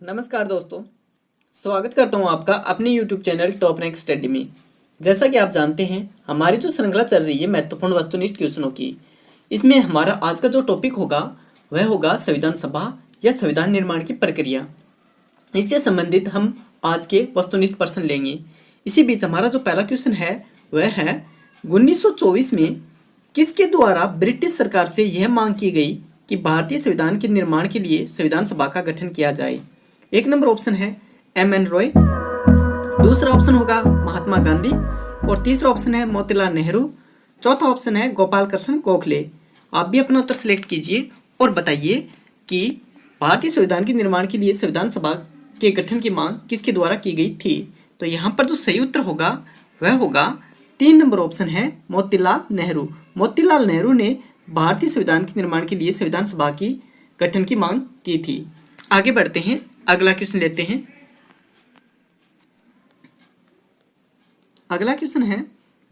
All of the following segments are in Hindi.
नमस्कार दोस्तों, स्वागत करता हूं आपका अपने YouTube channel top rank study में। जैसा कि आप जानते हैं, हमारी जो श्रृंखला चल रही है महत्वपूर्ण वस्तुनिष्ठ क्वेश्चनों की, इसमें हमारा आज का जो टॉपिक होगा वह होगा संविधान सभा या संविधान निर्माण की प्रक्रिया। इससे संबंधित हम आज के वस्तुनिष्ठ प्रश्न लेंगे। इसी बीच हमारा जो पहला क्वेश्चन है वह है 1924 में किसके द्वारा ब्रिटिश सरकार से यह मांग की गई कि भारतीय संविधान के निर्माण के लिए संविधान सभा का गठन किया जाए। एक नंबर ऑप्शन है एम.एन. रॉय, दूसरा ऑप्शन होगा महात्मा गांधी और तीसरा ऑप्शन है मोतीलाल नेहरू, चौथा ऑप्शन है गोपाल कृष्ण गोखले। आप भी अपना उत्तर सिलेक्ट कीजिए और बताइए कि भारतीय संविधान के निर्माण के लिए संविधान सभा के गठन की मांग किसके द्वारा की गई थी। तो यहाँ पर जो सही उत्तर होगा वह होगा 3 नंबर ऑप्शन है मोतीलाल नेहरू। मोतीलाल नेहरू ने भारतीय संविधान के निर्माण के लिए संविधान सभा की गठन की मांग की थी। आगे बढ़ते हैं, अगला क्वेश्चन लेते हैं। अगला क्वेश्चन है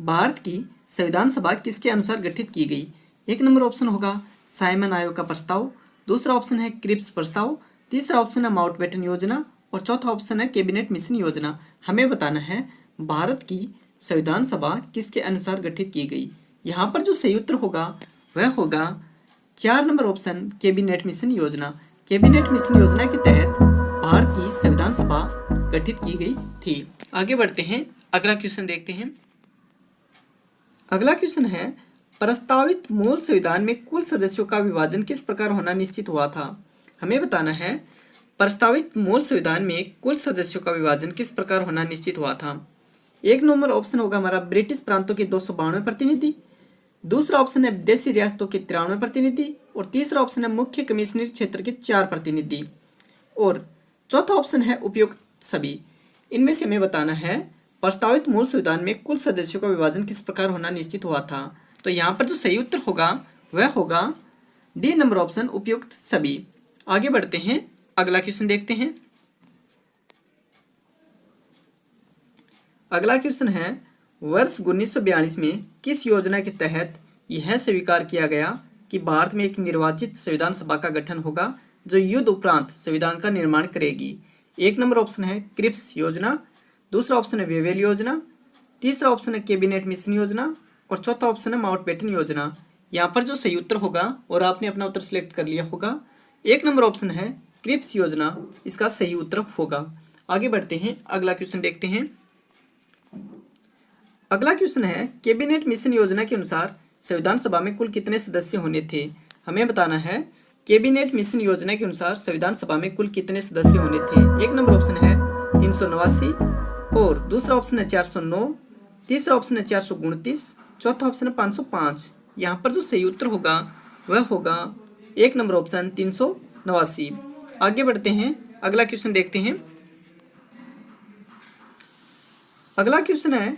भारत की संविधान सभा किसके अनुसार गठित की गई। एक नंबर ऑप्शन होगा साइमन आयोग का प्रस्ताव, दूसरा ऑप्शन है क्रिप्स प्रस्ताव, तीसरा ऑप्शन है माउंटबेटन योजना और चौथा ऑप्शन है कैबिनेट मिशन योजना। हमें बताना है भारत की संविधान सभा किसके अनुसार गठित की गई। यहाँ पर जो सही उत्तर होगा वह होगा 4 नंबर ऑप्शन कैबिनेट मिशन योजना। कैबिनेट मिशन योजना के तहत भारत की संविधान सभा गठित की गई थी। आगे बढ़ते हैं, अगला क्वेश्चन देखते हैं। अगला क्वेश्चन है प्रस्तावित मूल संविधान में कुल सदस्यों का विभाजन किस प्रकार होना निश्चित हुआ था। हमें बताना है प्रस्तावित मूल संविधान में कुल सदस्यों का विभाजन किस प्रकार होना निश्चित हुआ था। एक नंबर ऑप्शन होगा हमारा ब्रिटिश प्रांतों के 292 प्रतिनिधि, दूसरा ऑप्शन है विदेशी रियासतों के 93 प्रतिनिधि और तीसरा ऑप्शन है मुख्य कमिश्नरी क्षेत्र के 4 प्रतिनिधि और चौथा ऑप्शन है उपयुक्त सभी। इनमें से हमें बताना है प्रस्तावित मूल संविधान में कुल सदस्यों का विभाजन किस प्रकार होना निश्चित हुआ था। तो यहाँ पर जो सही उत्तर होगा वह होगा डी नंबर ऑप्शन उपयुक्त सभी। आगे बढ़ते हैं, अगला क्वेश्चन देखते हैं। अगला क्वेश्चन है वर्ष 1942 में किस योजना के तहत यह स्वीकार किया गया कि भारत में एक निर्वाचित संविधान सभा का गठन होगा जो युद्ध उपरांत संविधान का निर्माण करेगी। एक नंबर ऑप्शन है क्रिप्स योजना, दूसरा ऑप्शन है वेवेल योजना, तीसरा ऑप्शन है कैबिनेट मिशन योजना और चौथा ऑप्शन है माउंटबेटन योजना। यहाँ पर जो सही उत्तर होगा और आपने अपना उत्तर सिलेक्ट कर लिया होगा, एक नंबर ऑप्शन है क्रिप्स योजना इसका सही उत्तर होगा। आगे बढ़ते हैं, अगला क्वेश्चन देखते हैं। अगला क्वेश्चन है कैबिनेट मिशन योजना के अनुसार संविधान सभा में कुल कितने सदस्य होने थे। हमें बताना है कैबिनेट मिशन योजना के अनुसार संविधान सभा में कुल कितने सदस्य होने थे। एक नंबर ऑप्शन है 389 और दूसरा ऑप्शन है 409, तीसरा ऑप्शन है 429, चौथा ऑप्शन है 505। यहाँ पर जो सही उत्तर होगा वह होगा एक नंबर ऑप्शन 389। आगे बढ़ते हैं, अगला क्वेश्चन देखते हैं। अगला क्वेश्चन है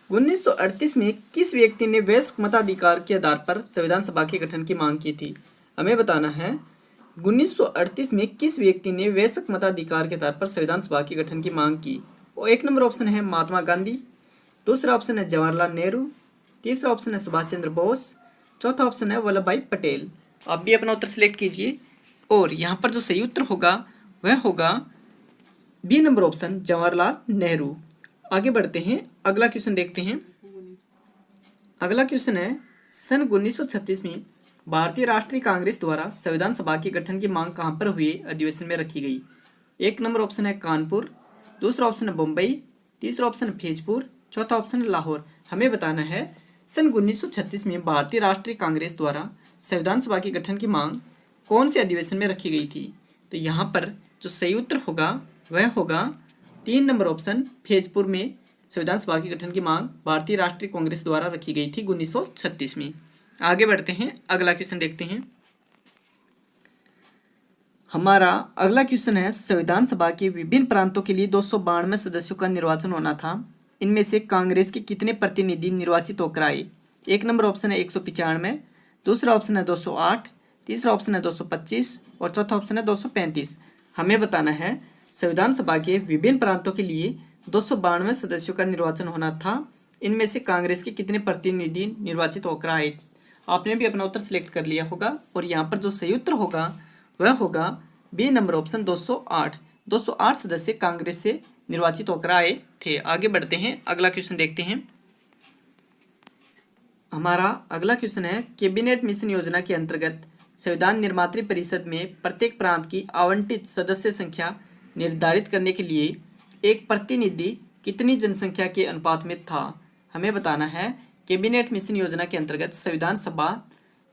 1938 में किस व्यक्ति ने वयस्क मताधिकार के आधार पर संविधान सभा के गठन की मांग की थी। हमें बताना है 1938 में किस व्यक्ति ने वयस्क मताधिकार के आधार पर संविधान सभा के गठन की मांग की। और एक नंबर ऑप्शन है महात्मा गांधी, दूसरा ऑप्शन है जवाहरलाल नेहरू, तीसरा ऑप्शन है सुभाष चंद्र बोस, चौथा ऑप्शन है वल्लभ भाई पटेल। आप भी अपना उत्तर सिलेक्ट कीजिए और यहाँ पर जो सही उत्तर होगा वह होगा B number option Jawaharlal Nehru. आगे बढ़ते हैं, अगला क्वेश्चन देखते हैं। अगला क्वेश्चन है सन 1936 में भारतीय राष्ट्रीय कांग्रेस द्वारा संविधान सभा के गठन की मांग कहां पर हुए अधिवेशन में रखी गई। एक नंबर ऑप्शन है कानपुर, दूसरा ऑप्शन है मुंबई, तीसरा ऑप्शन है फैजपुर, चौथा ऑप्शन है लाहौर। हमें बताना है सन 1936 में भारतीय राष्ट्रीय कांग्रेस द्वारा संविधान सभा के गठन की मांग कौन से अधिवेशन में रखी गई थी। तो यहाँ पर जो सही उत्तर होगा वह होगा 3 नंबर ऑप्शन फैजपुर में संविधान सभा के गठन की मांग भारतीय राष्ट्रीय कांग्रेस द्वारा रखी गई थी 1936 में। आगे बढ़ते हैं, अगला क्वेश्चन देखते हैं। हमारा अगला क्वेश्चन है संविधान सभा के विभिन्न प्रांतों के लिए 292 सदस्यों का निर्वाचन होना था। इनमें से कांग्रेस के कितने प्रतिनिधि निर्वाचित होकर आए। एक नंबर ऑप्शन है 195, दूसरा ऑप्शन है 208, तीसरा ऑप्शन है 225 और चौथा ऑप्शन है 235। हमें बताना है संविधान सभा के विभिन्न प्रांतों के लिए 292 सदस्यों का निर्वाचन होना था। इनमें से कांग्रेस के कितने प्रतिनिधि निर्वाचित होकर आए। आपने भी अपना उत्तर सिलेक्ट कर लिया होगा और यहाँ पर जो सही उत्तर होगा वह होगा बी नंबर ऑप्शन 208। 208 सदस्य कांग्रेस से निर्वाचित होकर आए थे। आगे बढ़ते हैं, अगला क्वेश्चन देखते हैं। हमारा अगला क्वेश्चन है, कैबिनेट मिशन योजना के अंतर्गत संविधान निर्मात्री परिषद में प्रत्येक प्रांत की आवंटित सदस्य संख्या निर्धारित करने के लिए एक प्रतिनिधि कितनी जनसंख्या के अनुपात में था। हमें बताना है, कैबिनेट मिशन योजना के अंतर्गत संविधान सभा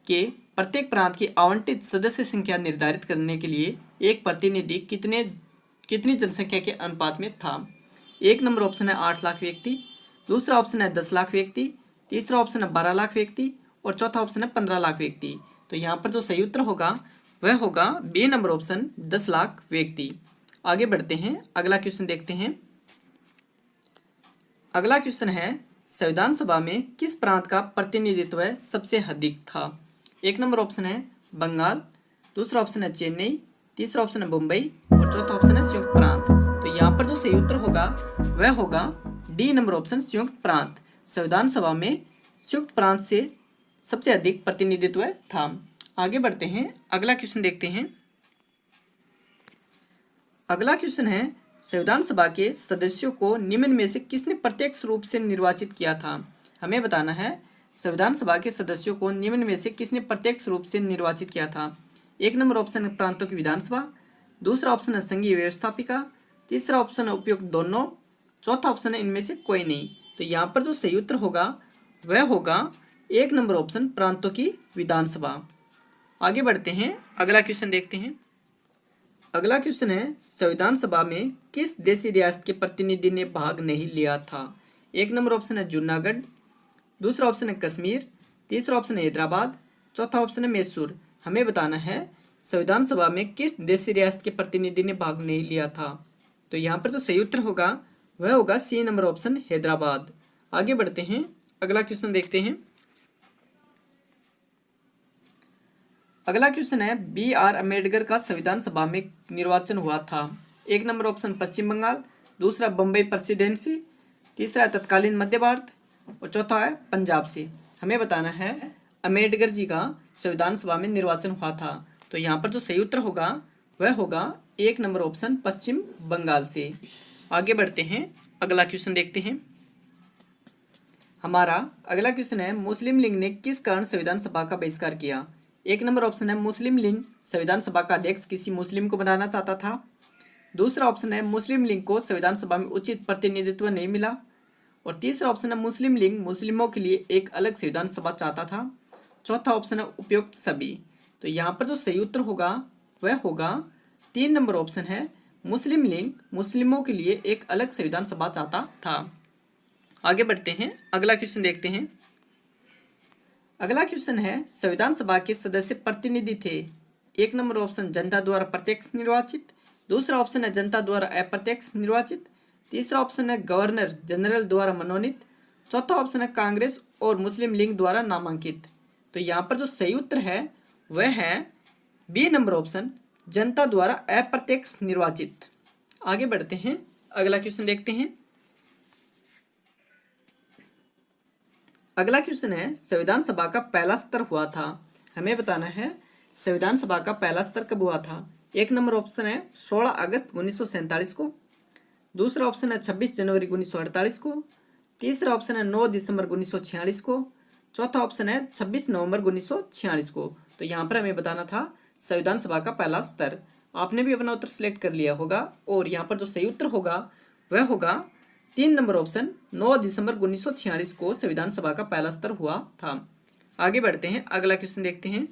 के प्रत्येक प्रांत की आवंटित सदस्य संख्या निर्धारित करने के लिए एक प्रतिनिधि कितनी जनसंख्या के अनुपात में था। एक नंबर ऑप्शन है 8 लाख व्यक्ति, दूसरा ऑप्शन है 10 लाख व्यक्ति, तीसरा ऑप्शन है 12 लाख व्यक्ति और चौथा ऑप्शन है 15 लाख व्यक्ति। तो यहाँ पर जो सही उत्तर होगा वह होगा बी नंबर ऑप्शन 10 लाख व्यक्ति। आगे बढ़ते हैं, अगला क्वेश्चन देखते हैं। अगला क्वेश्चन है, संविधान सभा में किस प्रांत का प्रतिनिधित्व सबसे अधिक था। एक नंबर ऑप्शन है बंगाल, दूसरा ऑप्शन है चेन्नई, तीसरा ऑप्शन है मुंबई और चौथा ऑप्शन है संयुक्त प्रांत। तो यहाँ पर जो सही उत्तर होगा वह होगा डी नंबर ऑप्शन संयुक्त प्रांत। संविधान सभा में संयुक्त प्रांत से सबसे अधिक प्रतिनिधित्व था। आगे बढ़ते हैं, अगला क्वेश्चन देखते हैं। अगला क्वेश्चन है, संविधान सभा के सदस्यों को निम्न में से किसने प्रत्यक्ष रूप से निर्वाचित किया था। हमें बताना है, संविधान सभा के सदस्यों को निम्न में से किसने प्रत्यक्ष रूप से निर्वाचित किया था। एक नंबर ऑप्शन है प्रांतों की विधानसभा, दूसरा ऑप्शन है संघीय व्यवस्थापिका, तीसरा ऑप्शन है उपयुक्त दोनों, चौथा ऑप्शन है इनमें से कोई नहीं। तो यहाँ पर जो सही उत्तर होगा वह होगा एक नंबर ऑप्शन प्रांतों की विधानसभा। आगे बढ़ते हैं, अगला क्वेश्चन देखते हैं। अगला क्वेश्चन है, संविधान सभा में किस देशी रियासत के प्रतिनिधि ने भाग नहीं लिया था। एक नंबर ऑप्शन है जूनागढ़, दूसरा ऑप्शन है कश्मीर, तीसरा ऑप्शन है हैदराबाद, चौथा ऑप्शन है मैसूर। हमें बताना है, संविधान सभा में किस देशी रियासत के प्रतिनिधि ने भाग नहीं लिया था। तो यहाँ पर जो सही उत्तर होगा वह होगा सी नंबर ऑप्शन हैदराबाद। आगे बढ़ते हैं, अगला क्वेश्चन देखते हैं। अगला क्वेश्चन है, बी आर अम्बेडकर का संविधान सभा में निर्वाचन हुआ था। एक नंबर ऑप्शन पश्चिम बंगाल, दूसरा बम्बई प्रेसिडेंसी, तीसरा है तत्कालीन मध्य भारत और चौथा है पंजाब से। हमें बताना है, अम्बेडकर जी का संविधान सभा में निर्वाचन हुआ था। तो यहाँ पर जो सही उत्तर होगा वह होगा एक नंबर ऑप्शन पश्चिम बंगाल से। आगे बढ़ते हैं, अगला क्वेश्चन देखते हैं। हमारा अगला क्वेश्चन है, मुस्लिम लीग ने किस कारण संविधान सभा का बहिष्कार किया। एक नंबर ऑप्शन है मुस्लिम लीग संविधान सभा का अध्यक्ष किसी मुस्लिम को बनाना चाहता था, दूसरा ऑप्शन है मुस्लिम लीग को संविधान सभा में उचित प्रतिनिधित्व नहीं मिला और तीसरा ऑप्शन है मुस्लिम लीग मुस्लिमों के लिए एक अलग संविधान सभा चाहता था, चौथा ऑप्शन है उपयुक्त सभी। तो यहाँ पर जो सही उत्तर होगा वह होगा 3 नंबर ऑप्शन है मुस्लिम लीग मुस्लिमों के लिए एक अलग संविधान सभा चाहता था। आगे बढ़ते हैं, अगला क्वेश्चन देखते हैं। अगला क्वेश्चन है, संविधान सभा के सदस्य प्रतिनिधि थे। एक नंबर ऑप्शन जनता द्वारा प्रत्यक्ष निर्वाचित, दूसरा ऑप्शन है जनता द्वारा अप्रत्यक्ष निर्वाचित, तीसरा ऑप्शन है गवर्नर जनरल द्वारा मनोनीत, चौथा ऑप्शन है कांग्रेस और मुस्लिम लीग द्वारा नामांकित। तो यहाँ पर जो सही उत्तर है वह है बी नंबर ऑप्शन जनता द्वारा अप्रत्यक्ष निर्वाचित। आगे बढ़ते हैं, अगला क्वेश्चन देखते हैं। अगला क्वेश्चन है, संविधान सभा का पहला सत्र हुआ था। हमें बताना है, संविधान सभा का पहला सत्र कब हुआ था। एक नंबर ऑप्शन है 16 अगस्त 1947 को, दूसरा ऑप्शन है 26 जनवरी 1948 को, तीसरा ऑप्शन है 9 दिसंबर 1946 को, चौथा ऑप्शन है 26 नवंबर 1946 को। तो यहाँ पर हमें बताना था संविधान सभा का पहला सत्र। आपने भी अपना उत्तर सिलेक्ट कर लिया होगा और यहाँ पर जो सही उत्तर होगा वह होगा 3 नंबर ऑप्शन 9 दिसंबर 1946 को संविधान सभा का पहला सत्र हुआ था। आगे बढ़ते हैं, अगला क्वेश्चन देखते हैं।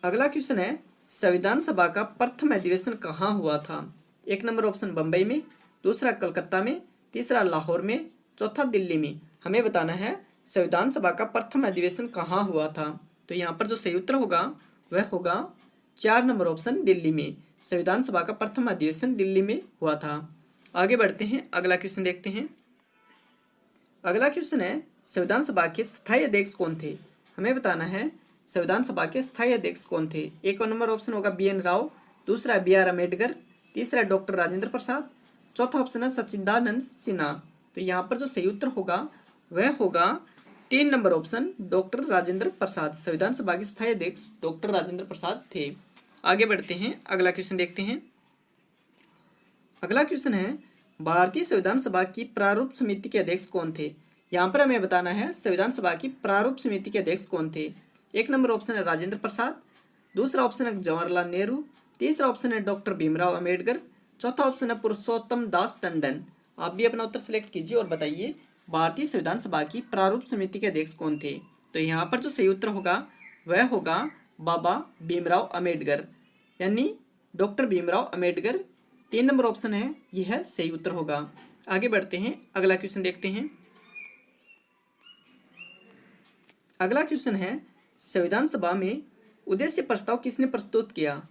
अगला क्वेश्चन है, संविधान सभा का प्रथम अधिवेशन कहाँ हुआ था। एक नंबर ऑप्शन बंबई में, दूसरा कलकत्ता में, तीसरा लाहौर में, चौथा दिल्ली में। हमें बताना है संविधान सभा का प्रथम अधिवेशन कहाँ हुआ था। तो यहाँ पर जो सही उत्तर होगा वह होगा 4 नंबर ऑप्शन दिल्ली में। संविधान सभा का प्रथम अधिवेशन दिल्ली में हुआ था। आगे बढ़ते हैं, अगला क्वेश्चन देखते हैं। अगला क्वेश्चन है, संविधान सभा के स्थायी अध्यक्ष कौन थे। हमें बताना है संविधान सभा के स्थायी अध्यक्ष कौन थे। एक नंबर ऑप्शन होगा BN राव, दूसरा बी आर अम्बेडकर, तीसरा डॉक्टर राजेंद्र प्रसाद, चौथा ऑप्शन है सच्चिदानंद सिन्हा। तो यहाँ पर जो सही उत्तर होगा वह होगा 3 number option doctor Rajendra Prasad. संविधान सभा के स्थायी अध्यक्ष डॉक्टर राजेंद्र प्रसाद थे। आगे बढ़ते हैं, अगला क्वेश्चन देखते हैं। अगला क्वेश्चन है भारतीय संविधान सभा की प्रारूप समिति के अध्यक्ष कौन थे। यहाँ पर हमें बताना है संविधान सभा की प्रारूप समिति के अध्यक्ष कौन थे। एक नंबर ऑप्शन है राजेंद्र प्रसाद, दूसरा ऑप्शन है जवाहरलाल नेहरू, तीसरा ऑप्शन है डॉक्टर भीमराव अम्बेडकर, चौथा ऑप्शन है पुरुषोत्तम दास टंडन। आप भी अपना उत्तर सिलेक्ट कीजिए और बताइए भारतीय संविधान सभा की प्रारूप समिति के अध्यक्ष कौन थे। तो यहाँ पर जो सही उत्तर होगा वह होगा बाबा भीमराव अम्बेडकर, यानी doctor Bhimrao Ambedkar. 3 number option है यह सही उत्तर होगा। आगे बढ़ते हैं, अगला क्वेश्चन देखते हैं। अगला क्वेश्चन है संविधान सभा में उद्देश्य प्रस्ताव किसने प्रस्तुत किया।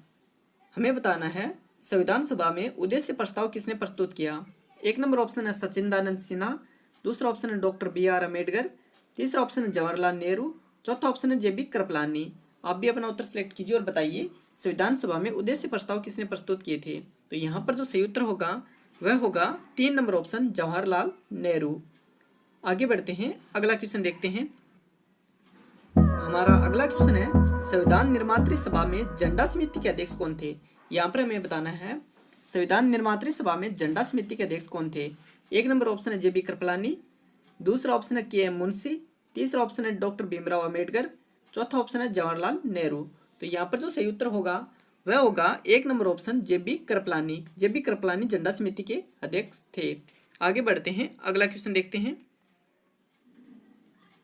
हमें बताना है संविधान सभा में उद्देश्य प्रस्ताव किसने प्रस्तुत किया। एक नंबर ऑप्शन है सचिदानंद सिन्हा, दूसरा ऑप्शन है डॉक्टर BR अम्बेडकर, तीसरा ऑप्शन है जवाहरलाल नेहरू, चौथा ऑप्शन है JB कृपलानी। आप भी अपना उत्तर सिलेक्ट कीजिए और बताइए संविधान सभा में उद्देश्य प्रस्ताव किसने प्रस्तुत किए थे। तो यहाँ पर जो सही उत्तर होगा वह होगा 3 नंबर ऑप्शन जवाहरलाल नेहरू। आगे बढ़ते हैं, अगला क्वेश्चन देखते हैं। हमारा अगला क्वेश्चन है संविधान निर्मात्री सभा में झंडा समिति के अध्यक्ष कौन थे। यहाँ पर हमें बताना है संविधान निर्मात्री सभा में झंडा समिति के अध्यक्ष कौन थे। एक नंबर ऑप्शन है JB कृपलानी, दूसरा ऑप्शन है KM मुंशी, तीसरा ऑप्शन है डॉक्टर भीमराव अम्बेडकर, चौथा ऑप्शन है जवाहरलाल नेहरू। तो यहाँ पर जो सही उत्तर होगा वह होगा एक number option JB Kripalani. JB Kripalani झंडा समिति के अध्यक्ष थे। आगे बढ़ते हैं, अगला क्वेश्चन देखते हैं।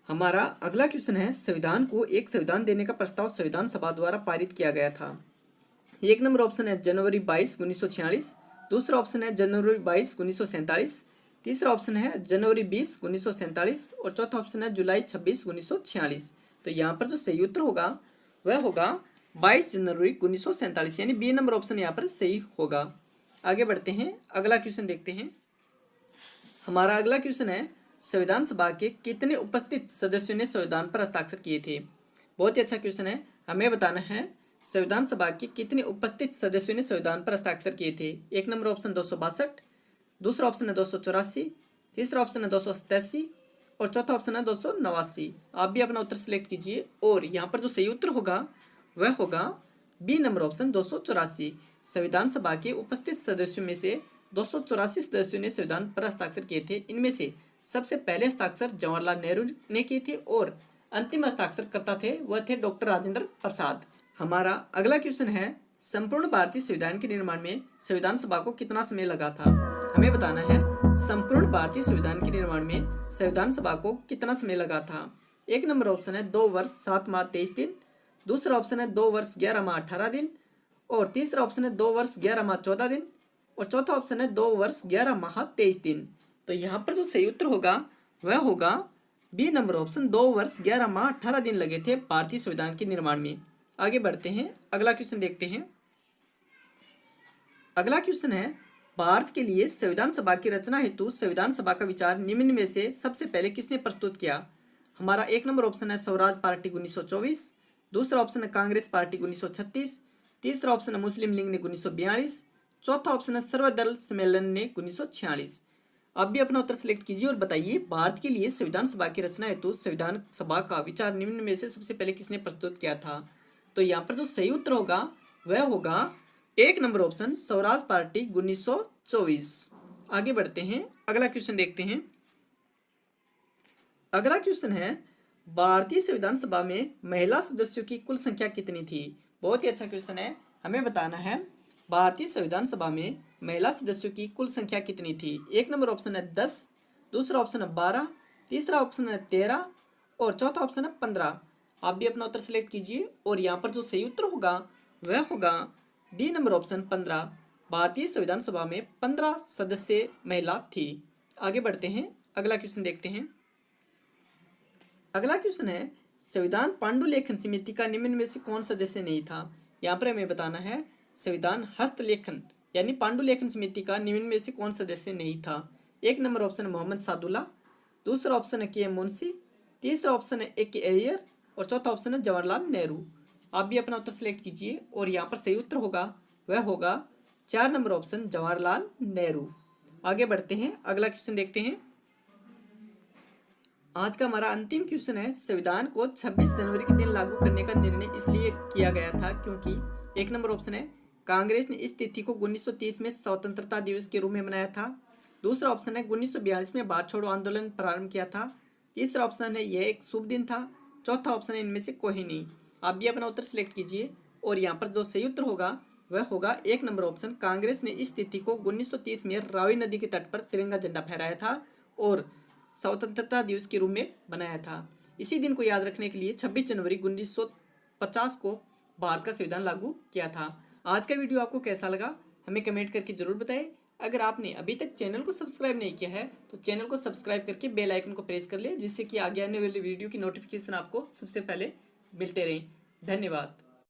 हमारा अगला क्वेश्चन है संविधान को एक संविधान देने का प्रस्ताव संविधान सभा द्वारा पारित किया गया था। एक नंबर ऑप्शन है जनवरी 22, 1946, दूसरा ऑप्शन है जनवरी 22, 1947, तीसरा ऑप्शन है जनवरी 20, 1947 और चौथा ऑप्शन है जुलाई 26, 1946। तो यहाँ पर जो सही उत्तर होगा वह होगा 22 जनवरी 1947, यानी B नंबर ऑप्शन यहाँ पर सही होगा। आगे बढ़ते हैं, अगला क्वेश्चन देखते हैं। हमारा अगला क्वेश्चन है संविधान सभा के कितने उपस्थित सदस्यों ने संविधान पर हस्ताक्षर किए थे। बहुत ही अच्छा क्वेश्चन है। हमें बताना है संविधान सभा के कितने उपस्थित सदस्यों ने संविधान पर हस्ताक्षर किए थे। एक नंबर ऑप्शन 262, दूसरा ऑप्शन है 284, तीसरा ऑप्शन है 287 और चौथा ऑप्शन है 289। आप भी अपना उत्तर सिलेक्ट कीजिए और यहाँ पर जो सही उत्तर होगा वह होगा B नंबर ऑप्शन 284। संविधान सभा के उपस्थित सदस्यों में से 284 सदस्यों ने संविधान पर हस्ताक्षर किए थे। इनमें से सबसे पहले हस्ताक्षर जवाहरलाल नेहरू ने किए थे और अंतिम हस्ताक्षरकर्ता थे वह थे डॉक्टर राजेंद्र प्रसाद। हमारा अगला क्वेश्चन है संपूर्ण भारतीय संविधान के निर्माण में संविधान सभा को कितना समय लगा था। हमें बताना है संपूर्ण भारतीय संविधान के निर्माण में संविधान सभा को कितना समय लगा था। एक नंबर ऑप्शन है 2 वर्ष 7 माह 23 दिन, दूसरा ऑप्शन है 2 वर्ष 11 माह 18 दिन और तीसरा ऑप्शन है 2 वर्ष 11 माह 14 दिन और चौथा ऑप्शन है 2 वर्ष 11 माह 23 दिन। तो यहाँ पर जो सही उत्तर होगा वह होगा B नंबर ऑप्शन 2 वर्ष 11 माह 18 दिन लगे थे भारतीय संविधान के निर्माण में। आगे बढ़ते हैं, अगला क्वेश्चन देखते हैं। अगला क्वेश्चन है भारत के लिए संविधान सभा की रचना हेतु संविधान सभा का विचार निम्न में से सबसे पहले किसने प्रस्तुत किया। हमारा एक नंबर ऑप्शन है स्वराज पार्टी 1924, दूसरा ऑप्शन है कांग्रेस पार्टी 1936, तीसरा ऑप्शन है मुस्लिम लीग ने 1942, चौथा ऑप्शन है सर्वदल सम्मेलन ने 1946। आप भी अपना उत्तर सिलेक्ट कीजिए और बताइए भारत के लिए संविधान सभा की रचना हेतु संविधान सभा का विचार निम्न में से सबसे पहले किसने प्रस्तुत किया था। तो यहाँ पर जो सही उत्तर होगा वह होगा एक नंबर ऑप्शन स्वराज पार्टी 1924। आगे बढ़ते हैं, अगला क्वेश्चन देखते हैं। अगला क्वेश्चन है भारतीय संविधान सभा में महिला सदस्यों की कुल संख्या कितनी थी। बहुत ही अच्छा क्वेश्चन है। हमें बताना है भारतीय संविधान सभा में महिला सदस्यों की कुल संख्या कितनी थी। एक नंबर ऑप्शन है 10, दूसरा ऑप्शन है 12, तीसरा ऑप्शन है 13 और चौथा ऑप्शन है 15। आप भी अपना उत्तर सिलेक्ट कीजिए और यहाँ पर जो सही उत्तर होगा वह होगा D नंबर ऑप्शन 15। भारतीय संविधान सभा में 15 सदस्य महिला थी। आगे बढ़ते हैं, अगला क्वेश्चन देखते हैं। अगला क्वेश्चन है संविधान पांडुलेखन समिति का निम्न में से कौन सदस्य नहीं था। यहाँ पर हमें बताना है संविधान हस्तलेखन यानी पांडुलेखन समिति का निम्न में से कौन सदस्य नहीं था। एक नंबर ऑप्शन है मोहम्मद सादुल्ला, दूसरा ऑप्शन है KM मुंशी, तीसरा ऑप्शन है AK अय्यर और चौथा ऑप्शन है जवाहरलाल नेहरू। आप भी अपना उत्तर सिलेक्ट कीजिए और यहाँ पर सही उत्तर होगा वह होगा 4 नंबर ऑप्शन जवाहरलाल नेहरू। आगे बढ़ते हैं, अगला क्वेश्चन देखते हैं। आज का हमारा अंतिम क्वेश्चन है संविधान को 26 जनवरी के दिन लागू करने का निर्णय इसलिए किया गया था क्योंकि एक नंबर ऑप्शन है कांग्रेस ने इस तिथि को 1930 में स्वतंत्रता दिवस के रूप में मनाया था। दूसरा ऑप्शन है 1942 में भारत छोड़ो आंदोलन प्रारंभ किया था। तीसरा ऑप्शन है यह एक शुभ दिन था। चौथा ऑप्शन है इनमें से कोई नहीं। आप भी अपना उत्तर सिलेक्ट कीजिए और यहाँ पर जो सही उत्तर होगा वह होगा एक नंबर ऑप्शन, कांग्रेस ने इस तिथि को 1930 में रावी नदी के तट पर तिरंगा झंडा फहराया था और स्वतंत्रता दिवस के रूप में बनाया था। इसी दिन को याद रखने के लिए 26 जनवरी 1950 को भारत का संविधान लागू किया था। आज का वीडियो आपको कैसा लगा हमें कमेंट करके जरूर बताएं। अगर आपने अभी तक चैनल को सब्सक्राइब नहीं किया है तो चैनल को सब्सक्राइब करके बेल आइकन को प्रेस कर ले, जिससे कि आगे आने वाली वीडियो की नोटिफिकेशन आपको सबसे पहले मिलते रहें। धन्यवाद।